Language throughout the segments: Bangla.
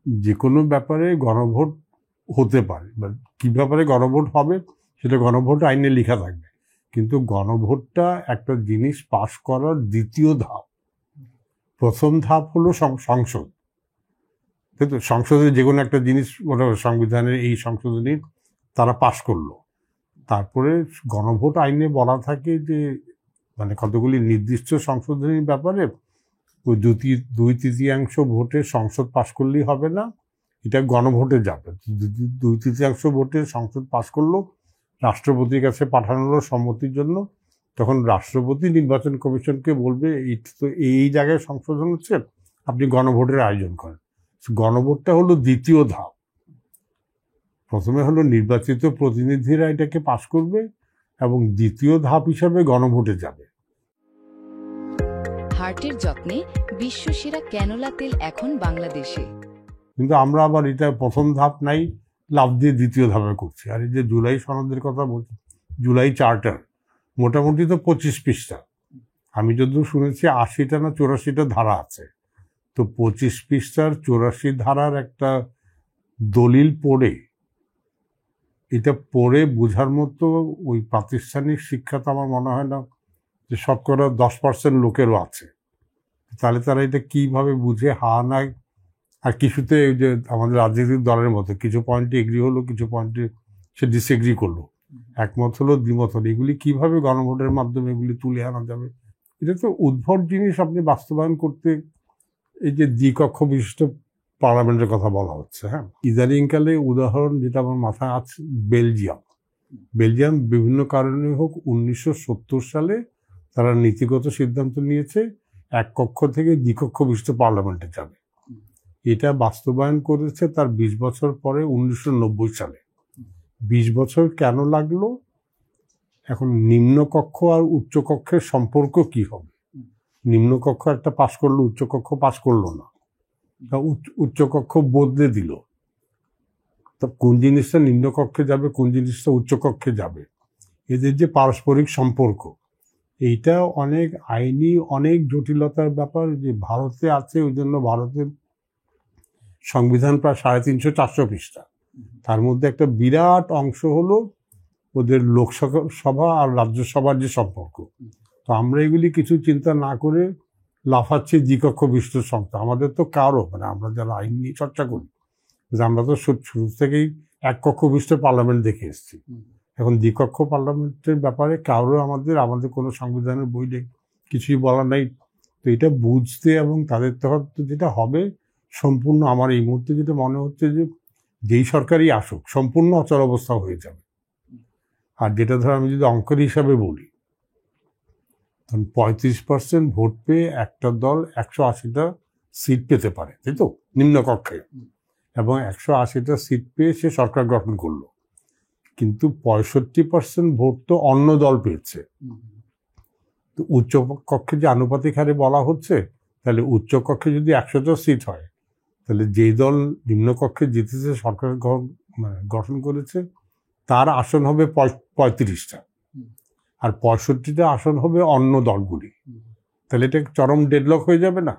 যে কোনো ব্যাপারে গণভোট হতে পারে, বা কী ব্যাপারে গণভোট হবে সেটা গণভোট আইনে লেখা থাকবে, কিন্তু গণভোটটা একটা জিনিস পাশ করার দ্বিতীয় ধাপ। প্রথম ধাপ হলো সংসদ, তাই তো? সংসদে যে কোনো একটা জিনিস ওটা সংবিধানের এই সংশোধনী তারা পাশ করলো, তারপরে গণভোট আইনে বলা থাকে যে মানে কতগুলি নির্দিষ্ট সংশোধনীর ব্যাপারে ওই দুই তৃতীয়াংশ ভোটে সংসদ পাশ করলেই হবে না, এটা গণভোটে যাবে। দুই তৃতীয়াংশ ভোটে সংসদ পাশ করলো, রাষ্ট্রপতির কাছে পাঠানো হলো সম্মতির জন্য, তখন রাষ্ট্রপতি নির্বাচন কমিশনকে বলবে এই তো এই জায়গায় সংশোধন হচ্ছে, আপনি গণভোটের আয়োজন করেন। গণভোটটা হলো দ্বিতীয় ধাপ। প্রথমে হলো নির্বাচিত প্রতিনিধিরা এটাকে পাশ করবে, এবং দ্বিতীয় ধাপ হিসাবে গণভোটে যাবে। হার্টের যত্নে বিশ্বসেরা ক্যানোলা তেল এখন বাংলাদেশে। কিন্তু আমরা আবার এটা প্রথম ধাপ নাই, লাভ দিয়ে দ্বিতীয় ধাপে করছি। আর এই যে জুলাই সনদের কথা বলছি, জুলাই চার্টার মোটামুটি তো 25 পৃষ্ঠা, আমি যদিও শুনেছি 80টা না 84টা ধারা আছে। তো 25 পৃষ্ঠার 84 ধারার একটা দলিল পড়ে, এটা পড়ে বোঝার মতো ওই প্রাতিষ্ঠানিক শিক্ষা তো আমার মনে হয় না যে শতকরা 10% লোকেরও আছে। তাহলে তারা এটা কিভাবে বুঝে হা না, আর কিছুতে যে আমাদের রাজনৈতিক দলের মতো কিছু পয়েন্টে এগ্রি হলো, কিছু পয়েন্টে সে ডিসএগ্রি করলো, একমত হলো দ্বিমত হলো, এগুলি কিভাবে গণভোটের মাধ্যমে এগুলি তুলে আনা যাবে? এটা তো উদ্ভট জিনিস। আপনি বাস্তবায়ন করতে এই যে দ্বিকক্ষ বিশিষ্ট পার্লামেন্টের কথা বলা হচ্ছে, হ্যাঁ, ইদানিংকালে উদাহরণ যেটা আমার মাথায় আছে, বেলজিয়াম বিভিন্ন কারণে হোক 1970 সালে তারা নীতিগত সিদ্ধান্ত নিয়েছে এক কক্ষ থেকে দ্বিকক্ষ বিশিষ্ট পার্লামেন্টে যাবে। এটা বাস্তবায়ন করেছে তার 20 বছর পরে 1990 সালে। 20 বছর কেন লাগলো? এখন নিম্নকক্ষ আর উচ্চকক্ষের সম্পর্ক কি হবে? নিম্নকক্ষ একটা পাশ করলো, উচ্চকক্ষ পাশ করলো না, উচ্চকক্ষ বদলে দিল, তা কোন জিনিসটা নিম্নকক্ষে যাবে, কোন জিনিসটা উচ্চকক্ষে যাবে, এদের যে পারস্পরিক সম্পর্ক, এইটা অনেক আইনি অনেক জটিলতার ব্যাপার যে ভারতে আছে। ওই জন্য ভারতের সংবিধান প্রায় 350-400 পৃষ্ঠা, তার মধ্যে একটা বিরাট অংশ হলো ওদের লোকসভা আর রাজ্যসভার যে সম্পর্ক। তো আমরা এগুলি কিছু চিন্তা না করে লাফাচ্ছি দ্বিকক্ষ বিশিষ্ট সংস্থা। আমাদের তো কারো মানে আমরা যারা আইন নিয়ে চর্চা করি, আমরা তো শুরু থেকেই এক কক্ষ বিশিষ্ট পার্লামেন্ট দেখে এসেছি। এখন দ্বিকক্ষ পার্লামেন্টের ব্যাপারে কারো আমাদের কোনো সংবিধানের বইতে কিছুই বলা নাই। তো এটা বুঝতে এবং তাদের তখন যেটা হবে সম্পূর্ণ, আমার এই মুহূর্তে যেটা মনে হচ্ছে যে যেই সরকারই আসুক সম্পূর্ণ অচল অবস্থা হয়ে যাবে। আর যেটা ধর আমি যদি অঙ্কের হিসাবে বলি, তখন 35% ভোট পেয়ে একটা দল 180টা সিট পেতে পারে, তাই তো, নিম্নকক্ষে, এবং 180টা সিট পেয়ে সে সরকার গঠন করলো। কিন্তু 65% ভোট তো অন্য দল পেয়েছে। তো উচ্চ কক্ষে যে আনুপাতিক হারে বলা হচ্ছে, তাহলে উচ্চ কক্ষে যদি 100টা সিট হয়, তাহলে যেই দল নিম্নকক্ষে জিতেছে, সরকার গঠন করেছে, তার আসন হবে 35টা, আর 65টা আসন হবে অন্য দলগুলি। তাহলে এটা চরম ডেডলক হয়ে যাবে না?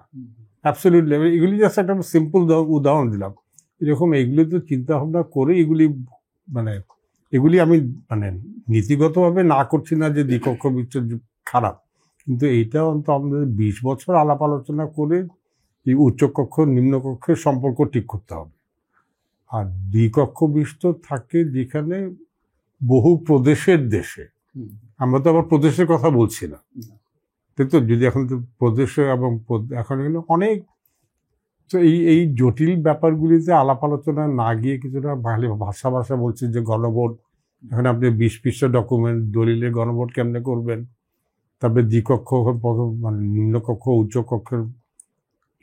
অ্যাবসলিউটলি। এগুলি জাস্ট একটা সিম্পল উদাহরণ দিলাম। এরকম এগুলি তো চিন্তা ভাবনা করে এগুলি আমি নীতিগতভাবে না করছি না যে দ্বিকক্ষ বিচ্ছেদ খারাপ, কিন্তু এইটা অন্তত আমাদের 20 বছর আলাপ আলোচনা করে এই উচ্চকক্ষ নিম্নকক্ষের সম্পর্ক ঠিক করতে হবে। আর দ্বিকক্ষ বিশিষ্ট থাকে যেখানে বহু প্রদেশের দেশে, আমরা তো আবার প্রদেশের কথা বলছি না, তাই তো? যদি এখন তো প্রদেশে এবং এখন অনেক, তো এই জটিল ব্যাপারগুলিতে আলাপ আলোচনা না গিয়ে কিছুটা ভাষা বলছে যে গণভোট, এখন আপনি 20 পৃষ্ঠা ডকুমেন্ট, দলিলে গণভোট কেমনে করবেন, তারপরে দ্বিকক্ষ নিম্নকক্ষ উচ্চকক্ষের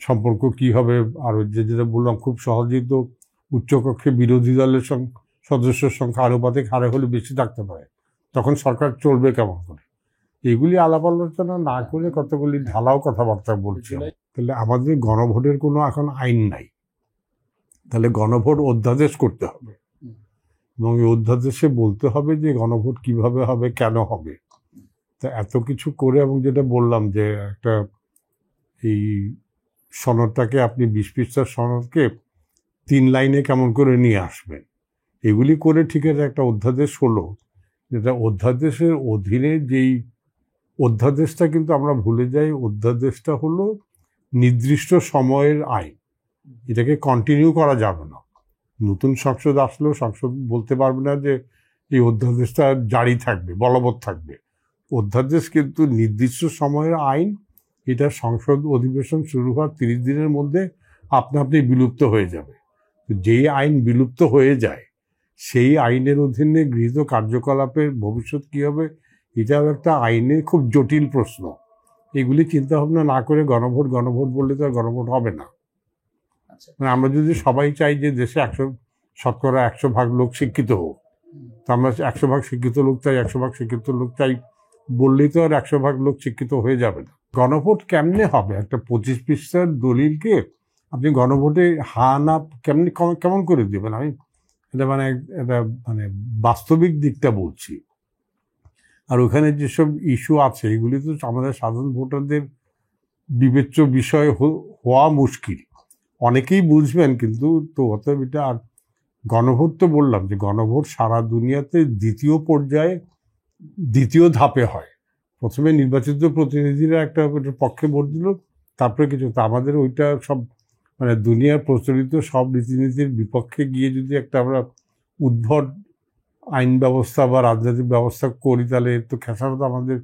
সম্পর্ক কি হবে, আর যেটা বললাম খুব সহজেই তো উচ্চকক্ষে বিরোধী দলের সদস্যের সংখ্যা আনুপাতিক হারে হলে বেশি থাকতে পারে, তখন সরকার চলবে কেমন করে? এগুলি আলাপ আলোচনা না করে কতগুলি ঢালাও কথাবার্তা বলছি। তাহলে আমাদের গণভোটের কোনো এখন আইন নাই, তাহলে গণভোট অধ্যাদেশ করতে হবে, এবং এই অধ্যাদেশে বলতে হবে যে গণভোট কিভাবে হবে, কেন হবে। তা এত কিছু করে, এবং যেটা বললাম যে একটা এই সনদটাকে আপনি 20 পৃষ্ঠার সনদকে 3 লাইনে কেমন করে নিয়ে আসবেন, এগুলি করে ঠিক আছে একটা অধ্যাদেশ হলো, যেটা অধ্যাদেশের অধীনে যেই অধ্যাদেশটা কিন্তু আমরা ভুলে যাই, অধ্যাদেশটা হলো নির্দিষ্ট সময়ের আইন, এটাকে কন্টিনিউ করা যাবে না। নতুন সংসদ আসলেও সংসদ বলতে পারবে না যে এই অধ্যাদেশটা জারি থাকবে, বলবৎ থাকবে। অধ্যাদেশ কিন্তু নির্দিষ্ট সময়ের আইন, এটা সংসদ অধিবেশন শুরু হওয়ার 30 দিনের মধ্যে আপনা আপনি বিলুপ্ত হয়ে যাবে। যেই আইন বিলুপ্ত হয়ে যায় সেই আইনের অধীনে গৃহীত কার্যকলাপের ভবিষ্যৎ কী হবে, এটাও একটা আইনের খুব জটিল প্রশ্ন। এগুলি চিন্তা ভাবনা না করে গণভোট বললে তো আর গণভোট হবে না। মানে আমরা যদি সবাই চাই যে দেশে 100% লোক শিক্ষিত হোক, তো আমরা 100% শিক্ষিত লোক চাই, 100% শিক্ষিত লোক চাই বললেই তো আর 100% লোক শিক্ষিত হয়ে যাবে না। গণভোট কেমনে হবে? একটা 25 পৃষ্ঠার দলিলকে আপনি গণভোটে হা না কেমন করে দেবেন? আমি এটা মানে বাস্তবিক দিকটা বলছি। আর ওখানে যেসব ইস্যু আছে এগুলি তো আমাদের সাধারণ ভোটারদের বিবেচ্য বিষয় হওয়া মুশকিল। অনেকেই বুঝবেন কিন্তু, তো অতএব এটা। আর গণভোট তো বললাম যে গণভোট সারা দুনিয়াতে দ্বিতীয় ধাপে হয়। প্রথমে নির্বাচিত প্রতিনিধিরা একটা পক্ষে ভোট দিল, তারপরে কিছু। তা আমাদের ওইটা সব মানে দুনিয়ার প্রচলিত সব রীতিনীতির বিপক্ষে গিয়ে যদি একটা আমরা উদ্ভট আইন ব্যবস্থা বা রাজনৈতিক ব্যবস্থা করি, তাহলে তো খেসারত আমাদের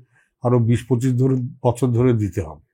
আরো 20-25 বছর ধরে দিতে হবে।